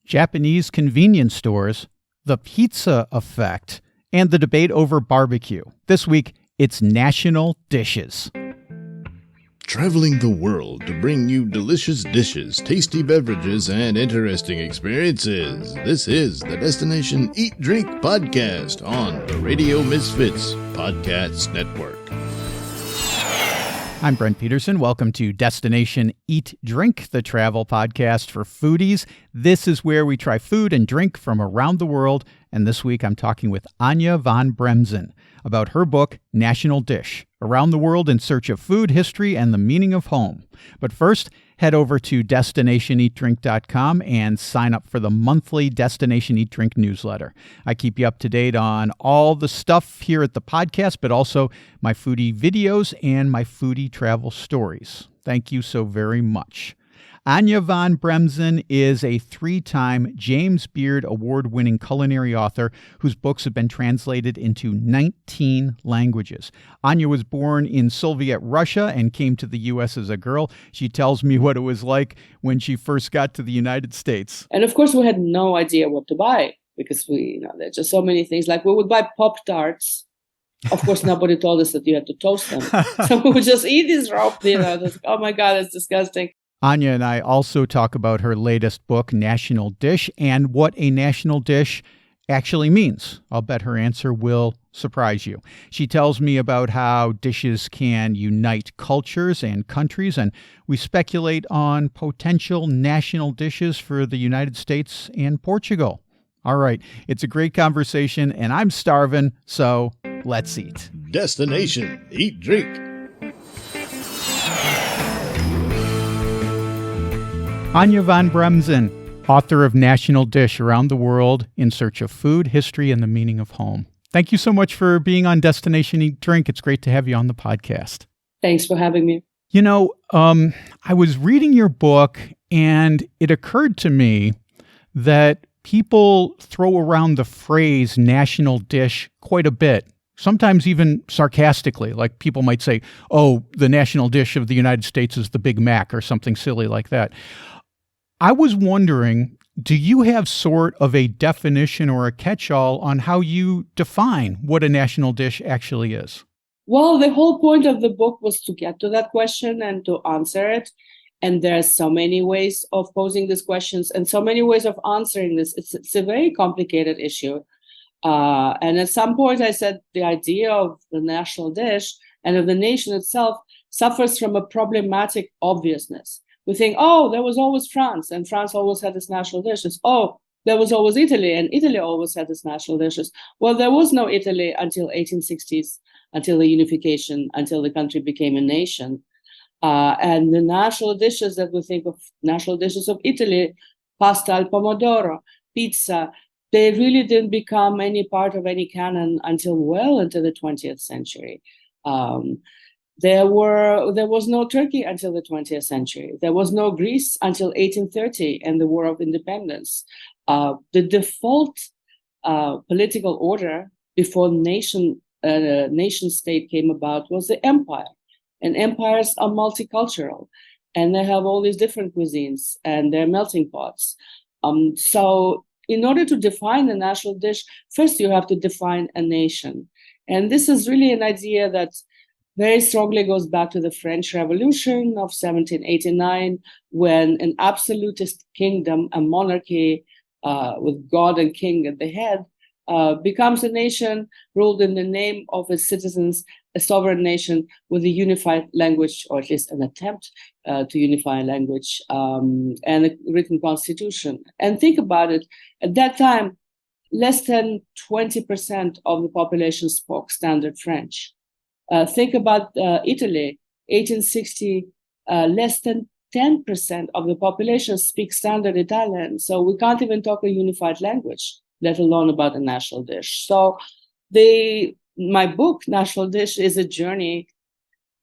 Japanese convenience stores, the pizza effect, and the debate over barbecue. This week, it's national dishes. Traveling the world to bring you delicious dishes, tasty beverages, and interesting experiences. This is the Destination Eat Drink Podcast on the Radio Misfits Podcast Network. I'm Brent Peterson. Welcome to Destination Eat Drink, the travel podcast for foodies. This is where we try food and drink from around the world. And this week I'm talking with Anya von Bremzen about her book, National Dish, Around the World in Search of Food, History, and the Meaning of Home. But first, head over to destinationeatdrink.com and sign up for the monthly Destination Eat Drink newsletter. I keep you up to date on all the stuff here at the podcast, but also my foodie videos and my foodie travel stories. Thank you so very much. Anya von Bremzen is a 3-time James Beard Award-winning culinary author whose books have been translated into 19 languages. Anya was born in Soviet Russia and came to the U.S. as a girl. She tells me what it was like when she first got to the United States. And of course, we had no idea what to buy because there's just so many things. Like we would buy Pop-Tarts. Of course, nobody told us that you had to toast them. So we would just eat these raw peanuts. Oh my God, it's disgusting. Anya and I also talk about her latest book, National Dish, and what a national dish actually means. I'll bet her answer will surprise you. She tells me about how dishes can unite cultures and countries, and we speculate on potential national dishes for the United States and Portugal. All right, it's a great conversation, and I'm starving, so let's eat. Destination Eat Drink. Anya von Bremzen, author of National Dish, Around the World in Search of Food, History, and the Meaning of Home. Thank you so much for being on Destination Eat Drink. It's great to have you on the podcast. Thanks for having me. I was reading your book, and it occurred to me that people throw around the phrase national dish quite a bit. Sometimes even sarcastically, like people might say, oh, the national dish of the United States is the Big Mac or something silly like that. I was wondering, do you have sort of a definition or a catch-all on how you define what a national dish actually is? Well, the whole point of the book was to get to that question and to answer it. And there are so many ways of posing these questions and so many ways of answering this. It's a very complicated issue. And at some point I said the idea of the national dish and of the nation itself suffers from a problematic obviousness. We think, oh, there was always France, and France always had its national dishes. Oh, there was always Italy, and Italy always had its national dishes. Well, there was no Italy until 1860s, until the unification, until the country became a nation. And the national dishes that we think of, national dishes of Italy, pasta al pomodoro, pizza, they really didn't become any part of any canon until well into the 20th century. There was no Turkey until the 20th century. There was no Greece until 1830 and the War of Independence. The default political order before nation state came about was the empire. And empires are multicultural, and they have all these different cuisines and they're melting pots. So in order to define a national dish, first you have to define a nation. And this is really an idea that very strongly goes back to the French Revolution of 1789, when an absolutist kingdom, a monarchy with God and king at the head, becomes a nation ruled in the name of its citizens, a sovereign nation with a unified language, or at least an attempt to unify a language, and a written constitution. And think about it, at that time, less than 20% of the population spoke standard French. Think about Italy, 1860, less than 10% of the population speaks standard Italian. So we can't even talk a unified language, let alone about a national dish. So my book, National Dish, is a journey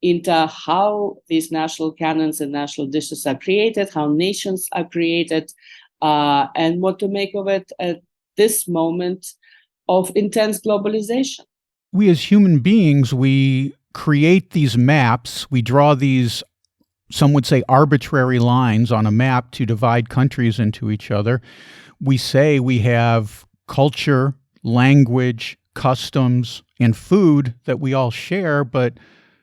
into how these national canons and national dishes are created, how nations are created, and what to make of it at this moment of intense globalization. We as human beings, we create these maps, we draw these some would say arbitrary lines on a map to divide countries into each other. We say we have culture, language, customs, and food that we all share, but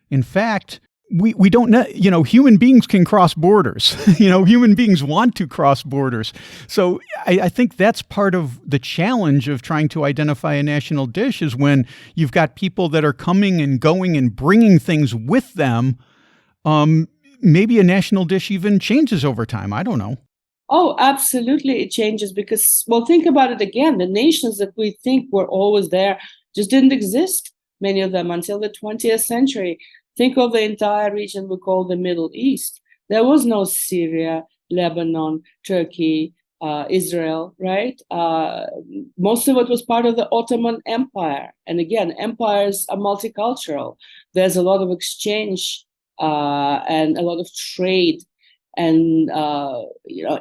in fact, we don't know, human beings can cross borders. Human beings want to cross borders. So I think that's part of the challenge of trying to identify a national dish is when you've got people that are coming and going and bringing things with them. Maybe a national dish even changes over time. I don't know. Oh, absolutely. It changes because, well, think about it again. The nations that we think were always there just didn't exist, many of them, until the 20th century. Think of the entire region we call the Middle East. There was no Syria, Lebanon, Turkey, Israel, right? Most of it was part of the Ottoman Empire. And again, empires are multicultural. There's a lot of exchange and a lot of trade. And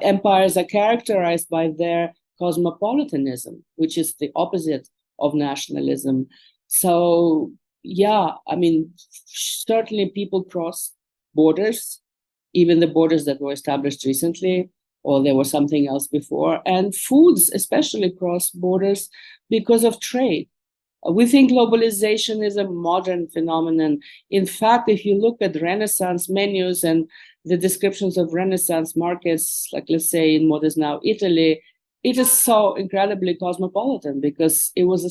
empires are characterized by their cosmopolitanism, which is the opposite of nationalism. So, yeah, I mean, certainly people cross borders, even the borders that were established recently, or there was something else before. And foods especially cross borders because of trade. We think globalization is a modern phenomenon. In fact, if you look at Renaissance menus and the descriptions of Renaissance markets, like let's say in what is now Italy, it is so incredibly cosmopolitan because it was a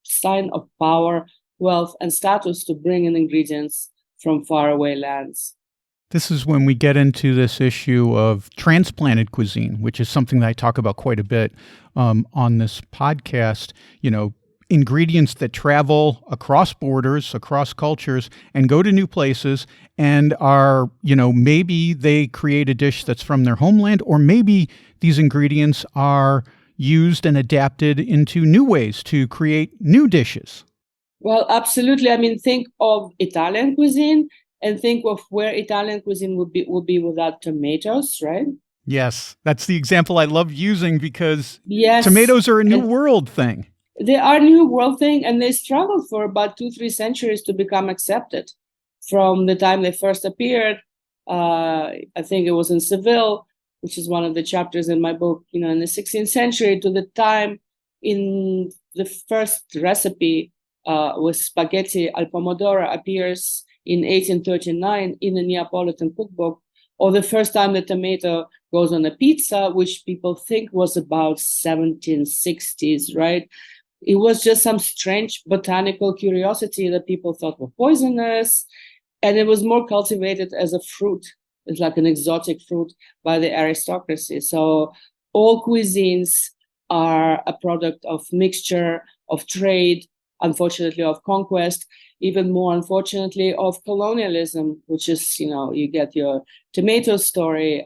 sign of power, wealth, and status to bring in ingredients from faraway lands. This is when we get into this issue of transplanted cuisine, which is something that I talk about quite a bit on this podcast. Ingredients that travel across borders, across cultures, and go to new places and are, maybe they create a dish that's from their homeland, or maybe these ingredients are used and adapted into new ways to create new dishes. Well, absolutely. I mean, think of Italian cuisine and think of where Italian cuisine would be without tomatoes, right? Yes, that's the example I love using because yes, tomatoes are a new world thing. They are a new world thing, and they struggled for about 2-3 centuries to become accepted. From the time they first appeared, I think it was in Seville, which is one of the chapters in my book, in the 16th century, to the time in the first recipe with spaghetti al pomodoro appears in 1839 in the Neapolitan cookbook, or the first time the tomato goes on a pizza, which people think was about 1760s, right? It was just some strange botanical curiosity that people thought were poisonous, and it was more cultivated as a fruit. It's like an exotic fruit by the aristocracy. So all cuisines are a product of mixture, of trade, unfortunately of conquest, even more unfortunately of colonialism, which is, you get your tomato story.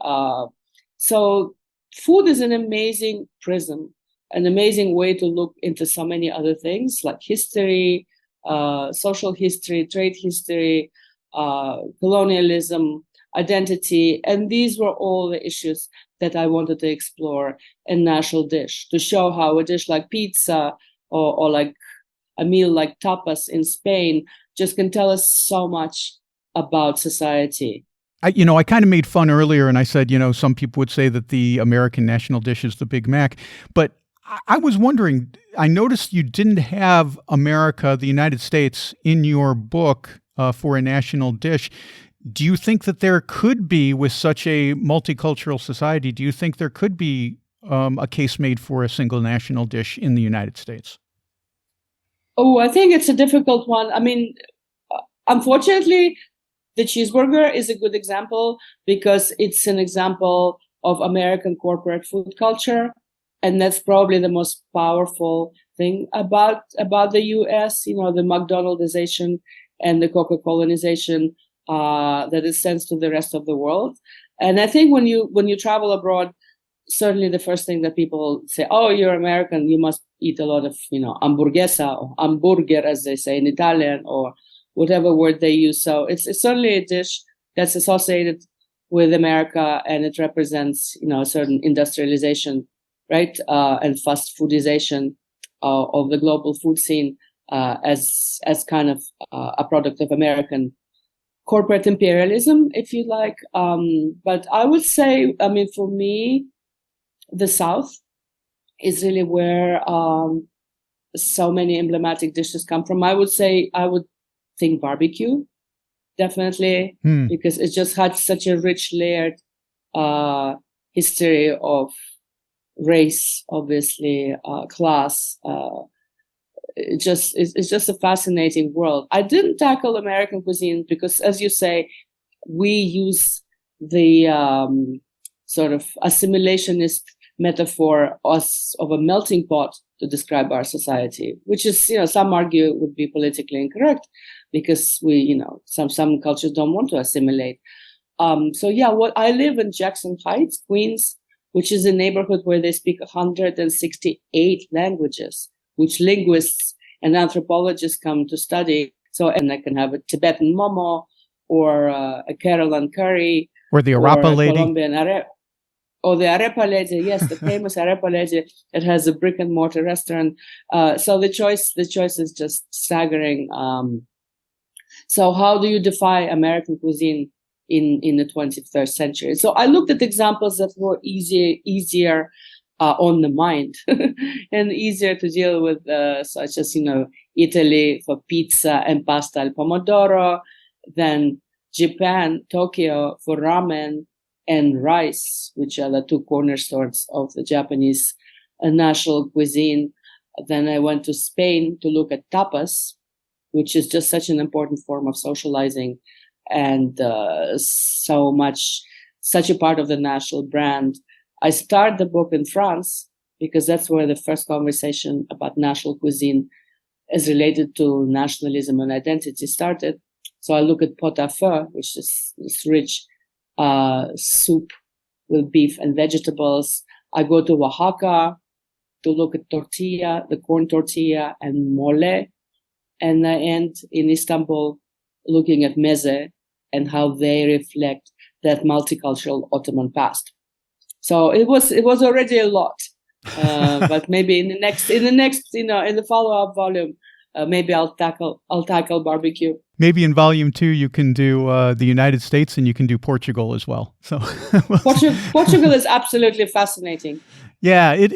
So food is an amazing prism, an amazing way to look into so many other things like history, social history, trade history, colonialism, identity. And these were all the issues that I wanted to explore in National Dish, to show how a dish like pizza or like a meal like tapas in Spain just can tell us so much about society. I kind of made fun earlier and I said, some people would say that the American national dish is the Big Mac, but I was wondering, I noticed you didn't have America, the United States, in your book for a national dish. Do you think that there could be, with such a multicultural society, do you think there could be a case made for a single national dish in the United States? Oh, I think it's a difficult one. I mean, unfortunately, the cheeseburger is a good example because it's an example of American corporate food culture. And that's probably the most powerful thing about the U.S., the McDonaldization and the Coca-Colanization that it sends to the rest of the world. And I think when you travel abroad, certainly the first thing that people say, oh, you're American, you must eat a lot of, hamburguesa or hamburger, as they say in Italian, or whatever word they use. So it's certainly a dish that's associated with America, and it represents, a certain industrialization, right, and fast foodization of the global food scene as kind of a product of American corporate imperialism, if you like. But I would say, for me, the South is really where so many emblematic dishes come from. I would think barbecue, definitely, because it just had such a rich, layered history of race, obviously, class. It's just a fascinating world. I didn't tackle American cuisine because, as you say, we use the sort of assimilationist metaphor of a melting pot to describe our society, which is, some argue would be politically incorrect because some cultures don't want to assimilate. What I live in Jackson Heights, Queens, which is a neighborhood where they speak 168 languages, which linguists and anthropologists come to study. So, and I can have a Tibetan momo or a Kerala curry. Or the arepa lady. Colombian arepa. Or the arepa lady, yes, the famous arepa lady that has a brick and mortar restaurant. So the choice is just staggering. So how do you defy American cuisine in the 21st century? So I looked at examples that were easier on the mind and easier to deal with, such as, Italy for pizza and pasta al pomodoro, then Japan, Tokyo for ramen and rice, which are the two cornerstones of the Japanese national cuisine. Then I went to Spain to look at tapas, which is just such an important form of socializing and such a part of the national brand. I started the book in France because that's where the first conversation about national cuisine as related to nationalism and identity started. So I look at pot-à-feu, which is this rich soup with beef and vegetables. I go to Oaxaca to look at tortilla, the corn tortilla, and mole. And I end in Istanbul looking at meze and how they reflect that multicultural Ottoman past. So it was already a lot. But maybe in the follow-up volume, maybe I'll tackle barbecue. Maybe in volume 2 you can do the United States and you can do Portugal as well. So Portugal is absolutely fascinating. Yeah, it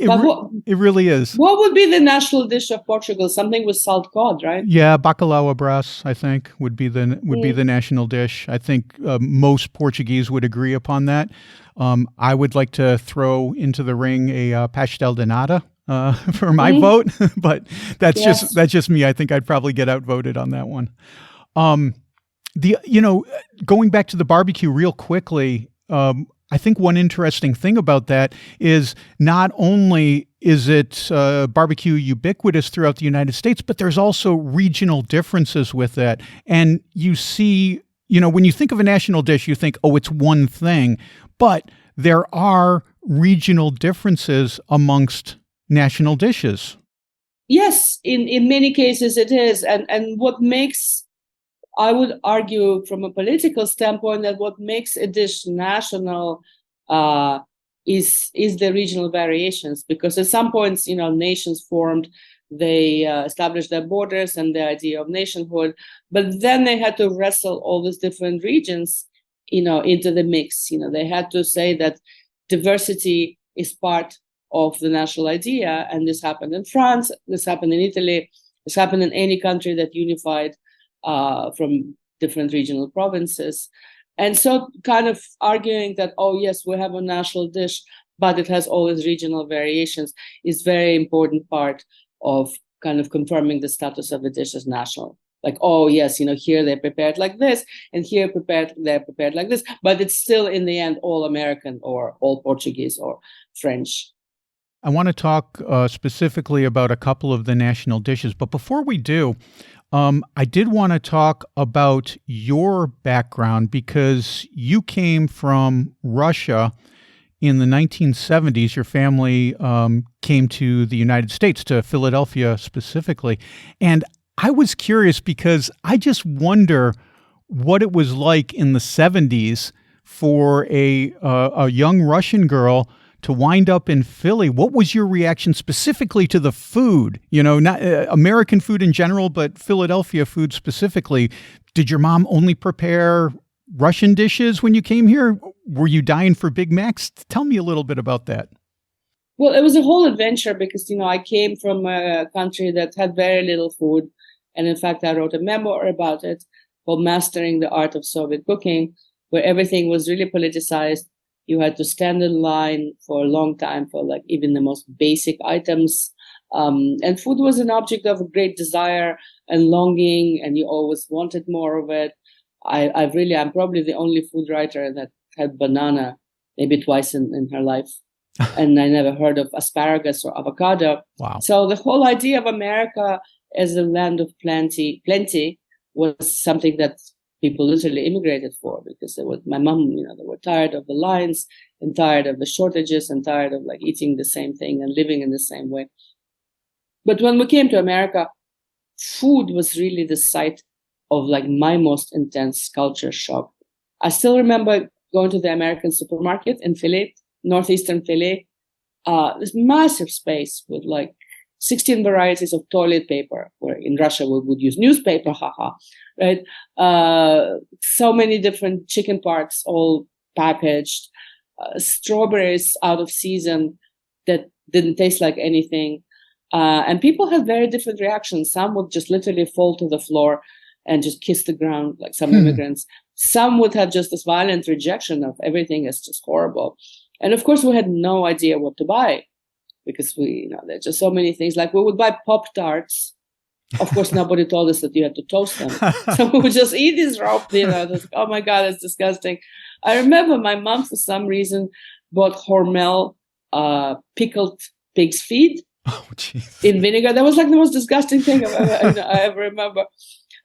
really is. What would be the national dish of Portugal? Something with salt cod, right? Yeah, bacalhau à Brás, I think, would be the national dish. I think most Portuguese would agree upon that. I would like to throw into the ring a pastel de nata for my vote, but that's just me. I think I'd probably get outvoted on that one. Going back to the barbecue real quickly, I think one interesting thing about that is not only is it barbecue ubiquitous throughout the United States, but there's also regional differences with that. And you see, when you think of a national dish, you think, oh, it's one thing, but there are regional differences amongst national dishes. Yes, in many cases it is. And what makes, I would argue from a political standpoint, that what makes a dish national is the regional variations. Because at some points, nations formed, they established their borders and the idea of nationhood, but then they had to wrestle all these different regions, into the mix. They had to say that diversity is part of the national idea, and this happened in France, this happened in Italy, this happened in any country that unified from different regional provinces. And so kind of arguing that, oh, yes, we have a national dish, but it has all these regional variations is very important part of kind of confirming the status of a dish as national. Like, oh, yes, here they're prepared like this, and here they're prepared like this, but it's still in the end all American or all Portuguese or French. I want to talk specifically about a couple of the national dishes, but before we do, I did want to talk about your background because you came from Russia in the 1970s. Your family came to the United States, to Philadelphia specifically. And I was curious because I just wonder what it was like in the 70s for a young Russian girl to wind up in Philly. What was your reaction specifically to the food? Not American food in general, but Philadelphia food specifically. Did your mom only prepare Russian dishes when you came here? Were you dying for Big Macs? Tell me a little bit about that. Well, it was a whole adventure because, I came from a country that had very little food. And in fact, I wrote a memoir about it called Mastering the Art of Soviet Cooking, where everything was really politicized. You had to stand in line for a long time for like even the most basic items. And food was an object of great desire and longing, and you always wanted more of it. I'm probably the only food writer that had banana maybe twice in her life. And I never heard of asparagus or avocado. Wow. So the whole idea of America as a land of plenty was something that people literally immigrated for, because my mom, they were tired of the lines and tired of the shortages and tired of like eating the same thing and living in the same way. But when we came to America, food was really the site of like my most intense culture shock. I still remember going to the American supermarket in Philly, northeastern Philly, this massive space with like 16 varieties of toilet paper, where in Russia we would use newspaper, right? So many different chicken parts, all packaged, strawberries out of season that didn't taste like anything. And people had very different reactions. Some would just literally fall to the floor and just kiss the ground, like some immigrants. Some would have just this violent rejection of everything as just horrible. And of course, we had no idea what to buy, because there's just so many things. Like we would buy Pop-Tarts. Of course, nobody told us that you had to toast them. So we would just eat this raw, oh my God, it's disgusting. I remember my mom, for some reason, bought Hormel pickled pig's feet in vinegar. That was like the most disgusting thing I ever remember.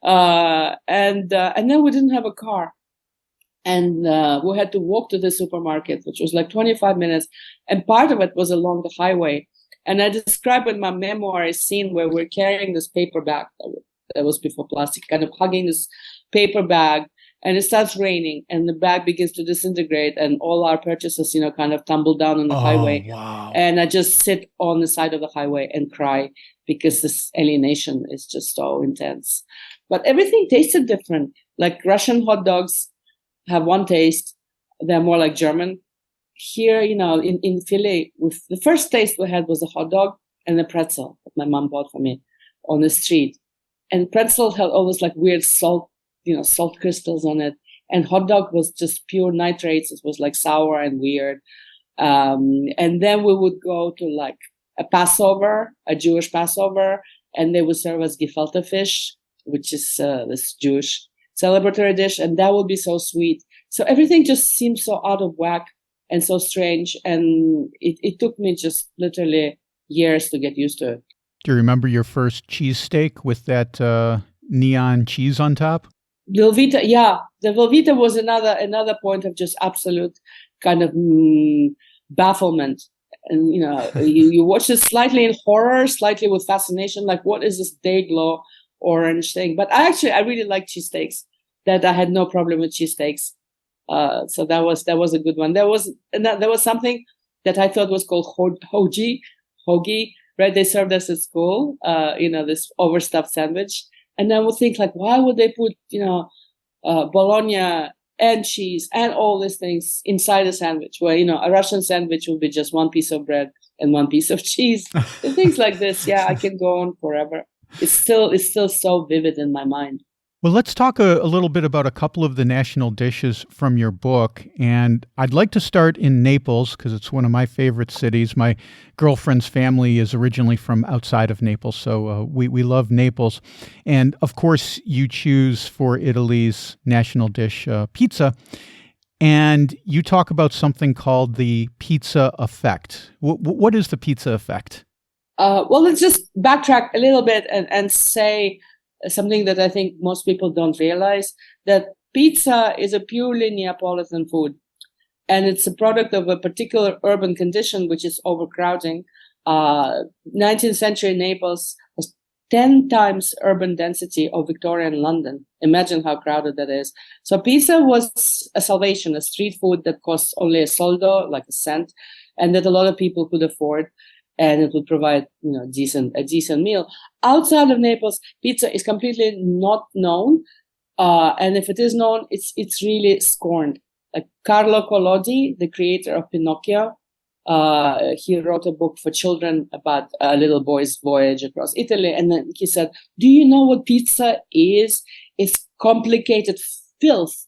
And then we didn't have a car. And we had to walk to the supermarket, which was like 25 minutes. And part of it was along the highway. And I described in my memoir a scene where we're carrying this paper bag that was before plastic, kind of hugging this paper bag. And it starts raining and the bag begins to disintegrate and all our purchases, kind of tumble down on the highway. Wow. And I just sit on the side of the highway and cry because this alienation is just so intense. But everything tasted different. Like Russian hot dogs have one taste. They're more like German. Here, in Philly, the first taste we had was a hot dog and a pretzel that my mom bought for me on the street. And pretzel had all this like weird salt crystals on it. And hot dog was just pure nitrates. It was like sour and weird. And then we would go to like a Passover, a Jewish Passover, and they would serve us gefilte fish, which is this Jewish celebratory dish, and that would be so sweet. So everything just seemed so out of whack and so strange, and it took me just literally years to get used to it. Do you remember your first cheesesteak with that neon cheese on top? Velveeta, yeah. The Velveeta was another point of just absolute kind of bafflement. And, you watch it slightly in horror, slightly with fascination, like what is this day-glow orange thing? But I really like cheesesteaks. That I had no problem with cheesesteaks. So that was a good one. There was something that I thought was called hoagie, right? They served us at school, this overstuffed sandwich. And then we'll think like, why would they put, bologna and cheese and all these things inside a sandwich where, a Russian sandwich would be just one piece of bread and one piece of cheese and things like this. Yeah, I can go on forever. It's still so vivid in my mind. Well, let's talk a little bit about a couple of the national dishes from your book. And I'd like to start in Naples because it's one of my favorite cities. My girlfriend's family is originally from outside of Naples, so we love Naples. And of course, you choose for Italy's national dish, pizza. And you talk about something called the pizza effect. What is the pizza effect? Well, let's just backtrack a little bit and say something that I think most people don't realize, that pizza is a purely Neapolitan food. And it's a product of a particular urban condition, which is overcrowding. 19th century Naples was 10 times urban density of Victorian London. Imagine how crowded that is. So pizza was a salvation, a street food that costs only a soldo, like a cent. and that a lot of people could afford, and it would provide, a decent meal. Outside of Naples, pizza is completely not known, and if it is known, it's really scorned. Like Carlo Collodi, the creator of Pinocchio, he wrote a book for children about a little boy's voyage across Italy, and then he said, "Do you know what pizza is? It's complicated filth."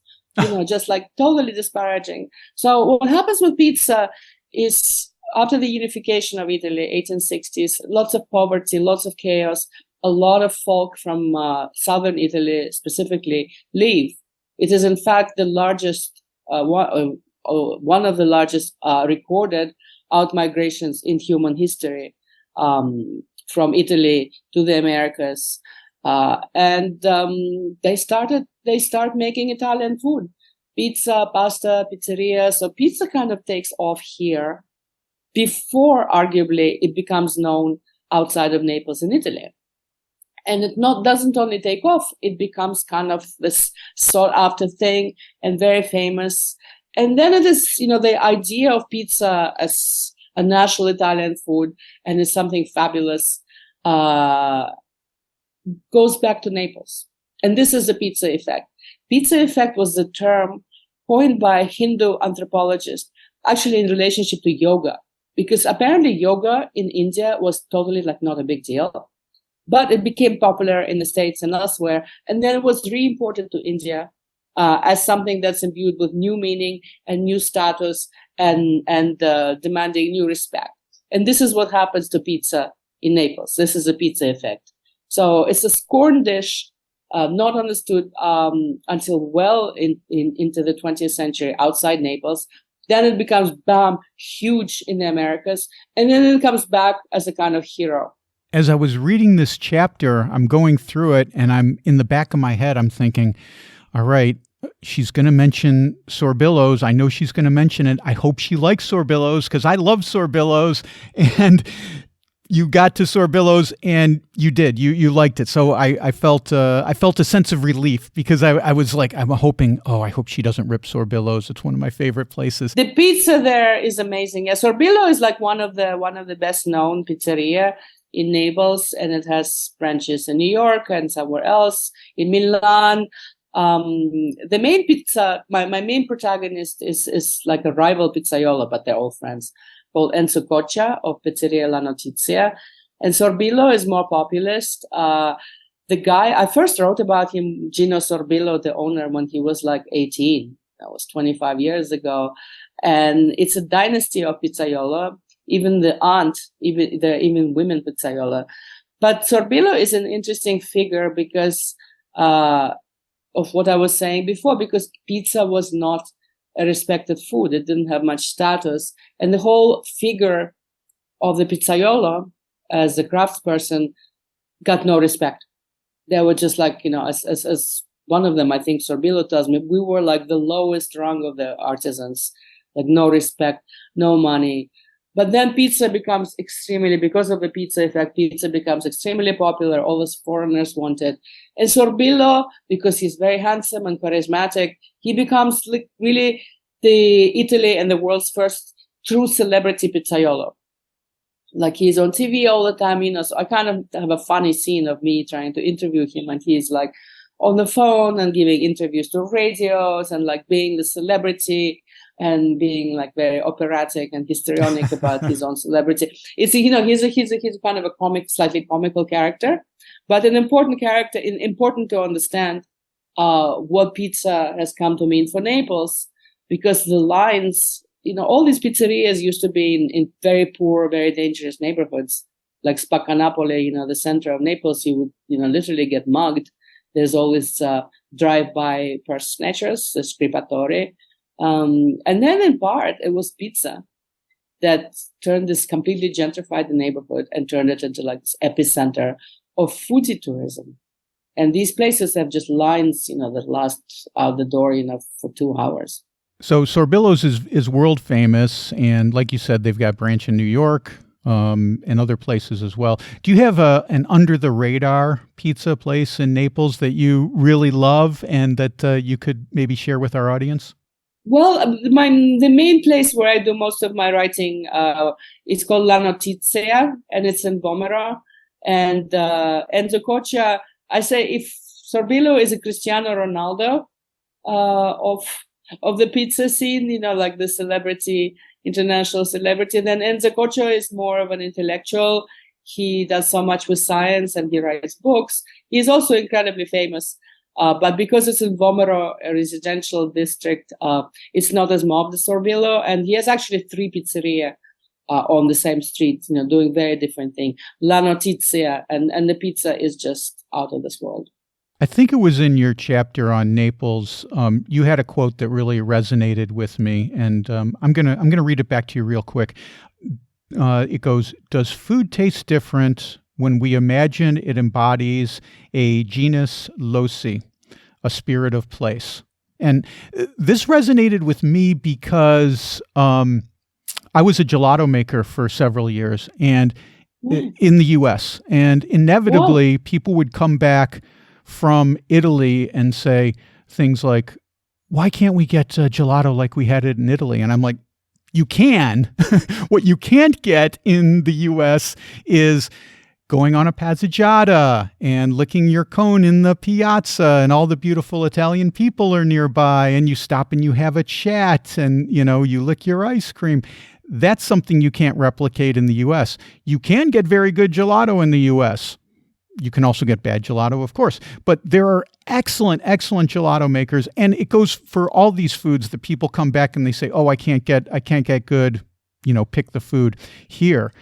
Just like totally disparaging. So what happens with pizza is, after the unification of Italy, 1860s, lots of poverty, lots of chaos. A lot of folk from southern Italy specifically leave. It is in fact the largest, one of the largest recorded out-migrations in human history, from Italy to the Americas. And they start making Italian food, pizza, pasta, pizzeria. So pizza kind of takes off here before, arguably, it becomes known outside of Naples in Italy. And it doesn't only take off, it becomes kind of this sought after thing and very famous. And then it is, the idea of pizza as a national Italian food and as something fabulous, goes back to Naples. And this is the pizza effect. Pizza effect was the term coined by a Hindu anthropologist, actually in relationship to yoga, because apparently yoga in India was totally not a big deal, but it became popular in the States and elsewhere. And then it was re-imported to India as something that's imbued with new meaning and new status and demanding new respect. And this is what happens to pizza in Naples. This is a pizza effect. So it's a scorned dish, not understood until well into the 20th century outside Naples. Then it becomes, huge in the Americas. And then it comes back as a kind of hero. As I was reading this chapter, I'm going through it, and I'm in the back of my head, I'm thinking, all right, she's going to mention sorbillos. I know she's going to mention it. I hope she likes sorbillos, because I love sorbillos. And you got to sorbillos, and you did. You liked it. So I felt a sense of relief, because I was like, I'm hoping, I hope she doesn't rip sorbillos. It's one of my favorite places. The pizza there is amazing. Yeah, Sorbillo is like one of the best known pizzeria in Naples, and it has branches in New York and somewhere else in Milan. The main pizza, my main protagonist is like a rival pizzaiolo, but they're all friends, called Enzo Coccia of Pizzeria La Notizia. And Sorbillo is more populist. The guy, I first wrote about him, Gino Sorbillo, the owner, when he was like 18. That was 25 years ago. And it's a dynasty of pizzaiolo. Even the aunt, even women pizzaiola. But Sorbillo is an interesting figure because of what I was saying before, because pizza was not a respected food. It didn't have much status. And the whole figure of the pizzaiolo as a craftsperson got no respect. They were just like, as one of them, I think Sorbillo tells me, we were like the lowest rung of the artisans, like no respect, no money. But then pizza becomes because of the pizza effect, pizza becomes extremely popular. All those foreigners want it. And Sorbillo, because he's very handsome and charismatic, he becomes like really the Italy and the world's first true celebrity pizzaiolo. Like he's on TV all the time, so I kind of have a funny scene of me trying to interview him, and he's like on the phone and giving interviews to radios and like being the celebrity and being like very operatic and histrionic about his own celebrity. It's he's kind of a slightly comical character, but an important character, important to understand what pizza has come to mean for Naples, because the lines, all these pizzerias used to be in very poor, very dangerous neighborhoods, like Spaccanapole, the center of Naples. You would, literally get mugged. There's always drive-by purse snatchers, the scripatori. And then in part, it was pizza that turned this completely gentrified the neighborhood and turned it into like this epicenter of foodie tourism. And these places have just lines, that last out the door, for 2 hours. So Sorbillo's is world famous. And like you said, they've got branch in New York and other places as well. Do you have an under the radar pizza place in Naples that you really love and that you could maybe share with our audience? Well, the main place where I do most of my writing is called La Notizia, and it's in Vomero. And Enzo, I say if Sorbillo is a Cristiano Ronaldo of the pizza scene, like the celebrity, international celebrity, then Enzo is more of an intellectual. He does so much with science and he writes books. He's also incredibly famous. But because it's in Vomero, a residential district, it's not as mobbed as Sorbillo. And he has actually 3 pizzeria on the same street, doing very different thing. La Notizia, and the pizza is just out of this world. I think it was in your chapter on Naples. You had a quote that really resonated with me, and I'm gonna read it back to you real quick. It goes, "Does food taste different when we imagine it embodies a genus loci, a spirit of place?" And this resonated with me because I was a gelato maker for several years, and in the U.S., and inevitably people would come back from Italy and say things like, "Why can't we get gelato like we had it in Italy?" And I'm like, you can. What you can't get in the U.S. is going on a passeggiata and licking your cone in the piazza and all the beautiful Italian people are nearby and you stop and you have a chat and, you lick your ice cream. That's something you can't replicate in the U.S. You can get very good gelato in the U.S. You can also get bad gelato, of course, but there are excellent gelato makers, and it goes for all these foods that people come back and they say, "Oh, I can't get good, pick the food here."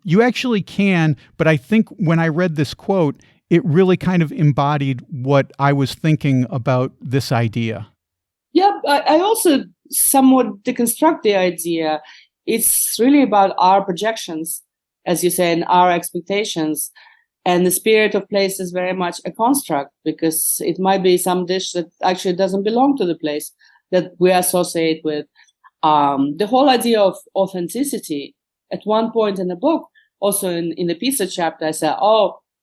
You actually can, but I think when I read this quote, it really kind of embodied what I was thinking about this idea. Yeah, I also somewhat deconstruct the idea. It's really about our projections, as you say, and our expectations. And the spirit of place is very much a construct because it might be some dish that actually doesn't belong to the place that we associate with. The whole idea of authenticity. At one point in the book, also in the pizza chapter, I said,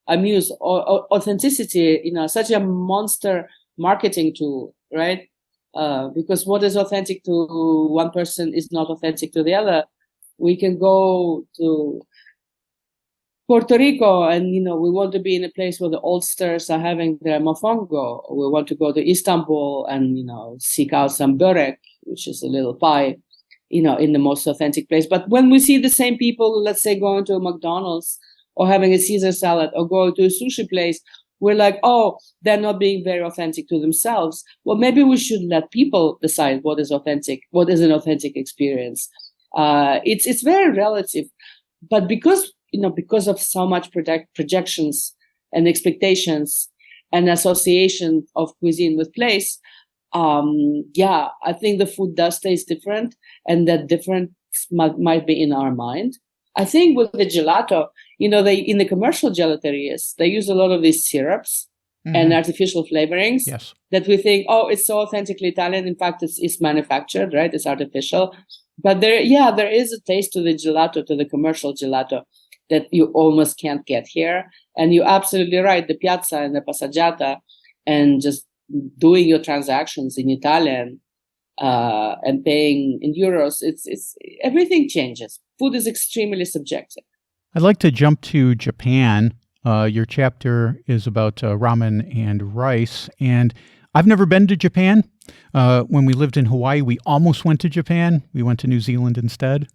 I muse authenticity, such a monster marketing tool, right? Because what is authentic to one person is not authentic to the other. We can go to Puerto Rico and, we want to be in a place where the oldsters are having their mofongo. We want to go to Istanbul and, seek out some börek, which is a little pie, in the most authentic place. But when we see the same people, let's say going to a McDonald's or having a Caesar salad or going to a sushi place, we're like, they're not being very authentic to themselves. Well, maybe we should let people decide what is authentic, what is an authentic experience. It's very relative, but because of so much projections and expectations and association of cuisine with place, I think the food does taste different, and that difference might be in our mind. I think with the gelato, they in the commercial gelaterias, they use a lot of these syrups and artificial flavorings that we think, it's so authentically Italian. In fact, it's manufactured, right? It's artificial. But there is a taste to the gelato, to the commercial gelato, that you almost can't get here. And you're absolutely right. The piazza and the passeggiata and just doing your transactions in Italian and paying in euros, it's everything changes. Food is extremely subjective. I'd like to jump to Japan. Your chapter is about ramen and rice, and I've never been to Japan. When we lived in Hawaii, we almost went to Japan. We went to New Zealand instead.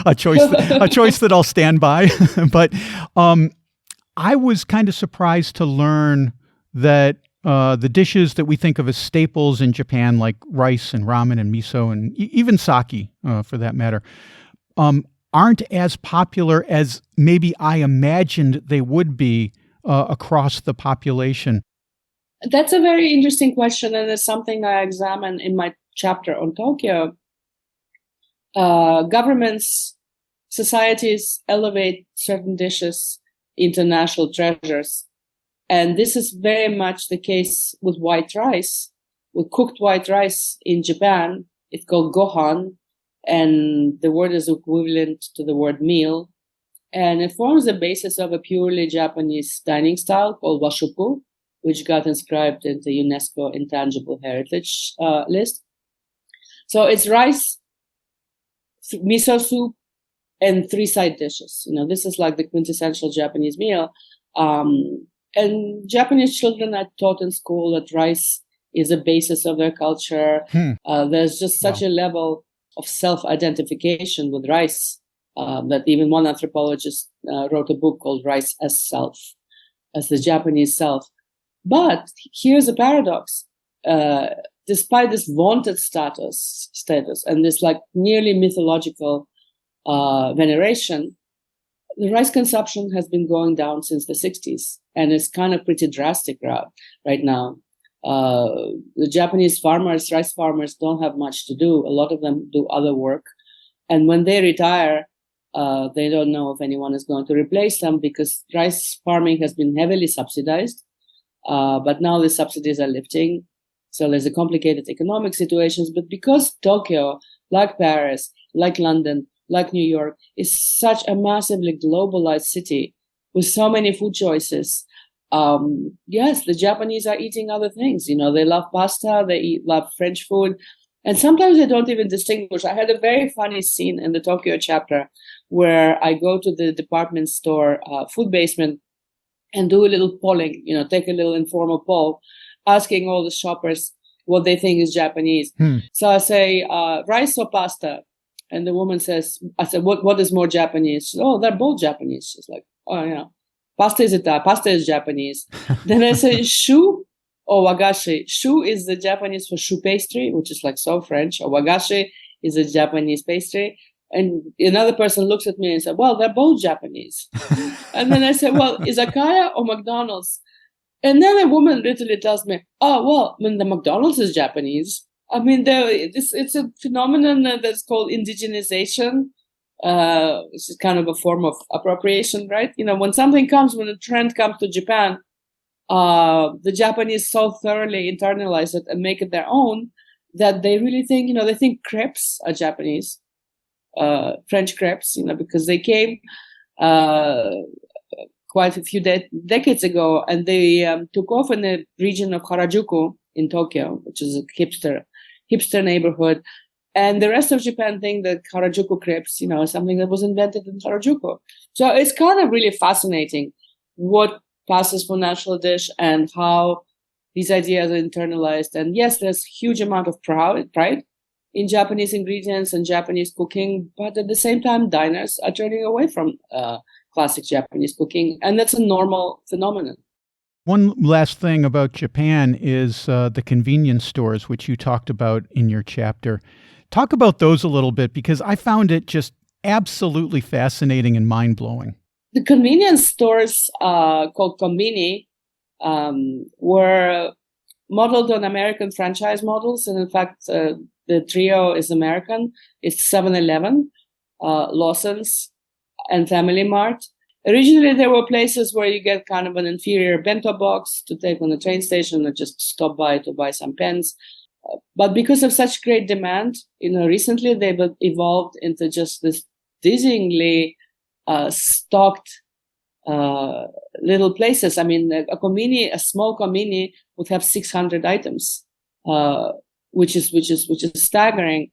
a choice that I'll stand by. But I was kind of surprised to learn that the dishes that we think of as staples in Japan, like rice and ramen and miso and even sake, for that matter, aren't as popular as maybe I imagined they would be across the population. That's a very interesting question, and it's something I examine in my chapter on Tokyo. Governments, societies elevate certain dishes into national treasures. And this is very much the case with white rice. With cooked white rice in Japan, it's called gohan, and the word is equivalent to the word meal. And it forms the basis of a purely Japanese dining style called washupu, which got inscribed in the UNESCO Intangible Heritage list. So it's rice, miso soup, and 3 side dishes. This is like the quintessential Japanese meal. And Japanese children are taught in school that rice is a basis of their culture. There's just such a level of self-identification with rice that even one anthropologist wrote a book called Rice as Self, as the Japanese self. But here's a paradox. Despite this vaunted status and this like nearly mythological veneration, the rice consumption has been going down since the 60s, and it's kind of pretty drastic right now. The Japanese rice farmers, don't have much to do. A lot of them do other work. And when they retire, they don't know if anyone is going to replace them because rice farming has been heavily subsidized. But now the subsidies are lifting. So there's a complicated economic situations. But because Tokyo, like Paris, like London, like New York, is such a massively globalized city with so many food choices, yes, the Japanese are eating other things. They love pasta, love French food, and sometimes they don't even distinguish. I had a very funny scene in the Tokyo chapter where I go to the department store food basement and do a little polling, take a little informal poll, asking all the shoppers what they think is Japanese. So I say, rice or pasta? And the woman says, I said, what is more Japanese? She said, oh, they're both Japanese. She's like, oh, yeah. Pasta is Japanese. Then I say, shu or wagashi. Shu is the Japanese for choux pastry, which is like so French. Or wagashi is a Japanese pastry. And another person looks at me and said, well, they're both Japanese. And then I said, well, izakaya or McDonald's? And then a woman literally tells me, oh, well, the McDonald's is Japanese. I mean, it's a phenomenon that's called indigenization. It's kind of a form of appropriation, right? when a trend comes to Japan, the Japanese so thoroughly internalize it and make it their own that they really think, they think crepes are Japanese, French crepes, because they came quite a few decades ago, and they took off in the region of Harajuku in Tokyo, which is a hipster neighborhood. And the rest of Japan think that Harajuku crepes, is something that was invented in Harajuku. So it's kind of really fascinating what passes for national dish and how these ideas are internalized. And yes, there's huge amount of pride in Japanese ingredients and Japanese cooking, but at the same time, diners are turning away from classic Japanese cooking, and that's a normal phenomenon. One last thing about Japan is the convenience stores, which you talked about in your chapter. Talk about those a little bit, because I found it just absolutely fascinating and mind-blowing. The convenience stores called konbini were modeled on American franchise models. And in fact, the trio is American. It's 7-Eleven, Lawson's, and Family Mart. Originally, there were places where you get kind of an inferior bento box to take on the train station or just stop by to buy some pens. But because of such great demand, recently they've evolved into just this dizzyingly stocked little places. I mean, a small konbini would have 600 items, which is staggering.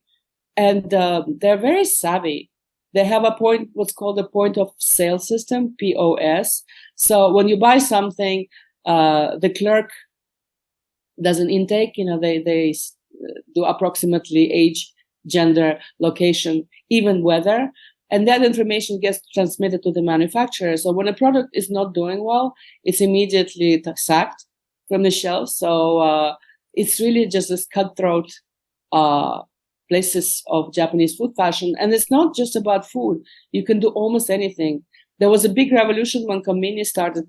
And they're very savvy. They have what's called a point of sale system, POS. So when you buy something, the clerk does an intake. They do approximately age, gender, location, even weather, and that information gets transmitted to the manufacturer. So when a product is not doing well, it's immediately sacked from the shelf. So it's really just this cutthroat places of Japanese food fashion. And it's not just about food. You can do almost anything. There was a big revolution when konbini started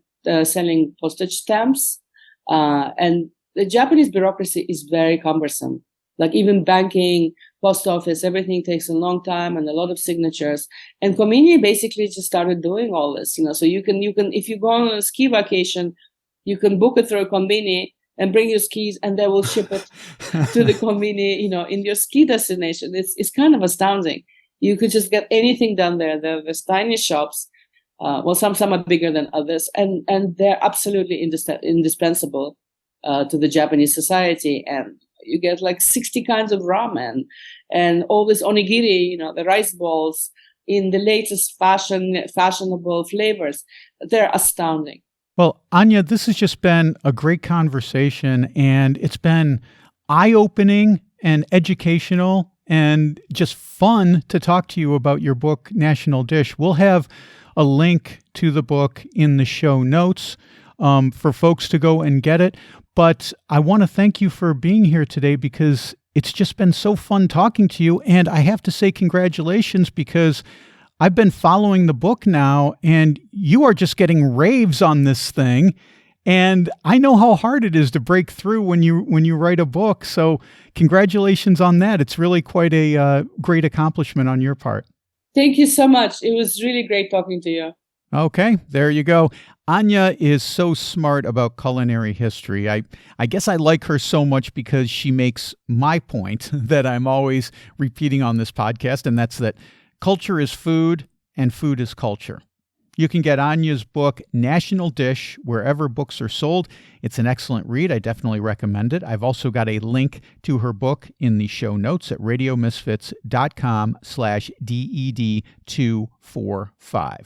selling postage stamps. And the Japanese bureaucracy is very cumbersome. Like even banking, post office, everything takes a long time and a lot of signatures. And konbini basically just started doing all this, so you can, if you go on a ski vacation, you can book it through a konbini and bring your skis, and they will ship it to the konbini, in your ski destination. It's kind of astounding. You could just get anything done there. There's tiny shops. Some are bigger than others, and they're absolutely indispensable to the Japanese society. And You get like 60 kinds of ramen and all this onigiri, the rice balls in the latest fashionable flavors. They're astounding. Well, Anya, this has just been a great conversation, and it's been eye-opening and educational and just fun to talk to you about your book, National Dish. We'll have a link to the book in the show notes for folks to go and get it. But I want to thank you for being here today because it's just been so fun talking to you. And I have to say congratulations because I've been following the book now, and you are just getting raves on this thing. And I know how hard it is to break through when you write a book. So congratulations on that. It's really quite a great accomplishment on your part. Thank you so much. It was really great talking to you. Okay, there you go. Anya is so smart about culinary history. I guess I like her so much because she makes my point that I'm always repeating on this podcast, and that's that culture is food and food is culture. You can get Anya's book, National Dish, wherever books are sold. It's an excellent read. I definitely recommend it. I've also got a link to her book in the show notes at radiomisfits.com/DED245.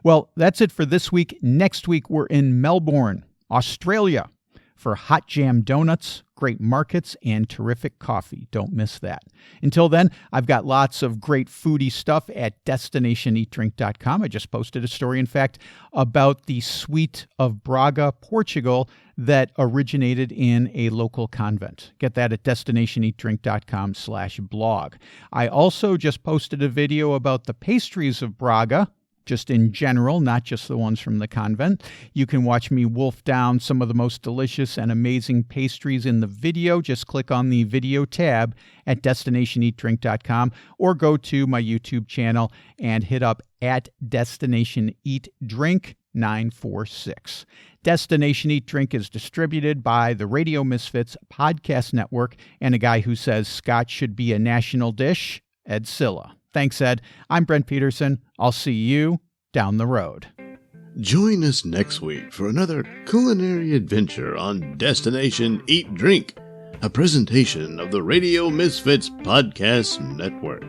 Well, that's it for this week. Next week, we're in Melbourne, Australia, for hot jam donuts, great markets, and terrific coffee. Don't miss that. Until then, I've got lots of great foodie stuff at destinationeatdrink.com. I just posted a story, in fact, about the sweet of Braga, Portugal, that originated in a local convent. Get that at destinationeatdrink.com/blog. I also just posted a video about the pastries of Braga, just in general, not just the ones from the convent. You can watch me wolf down some of the most delicious and amazing pastries in the video. Just click on the video tab at destinationeatdrink.com or go to my YouTube channel and hit up at Destination Eat Drink 946. Destination Eat Drink is distributed by the Radio Misfits Podcast Network and a guy who says Scotch should be a national dish, Ed Silla. Thanks, Ed. I'm Brent Peterson. I'll see you down the road. Join us next week for another culinary adventure on Destination Eat Drink, a presentation of the Radio Misfits Podcast Network.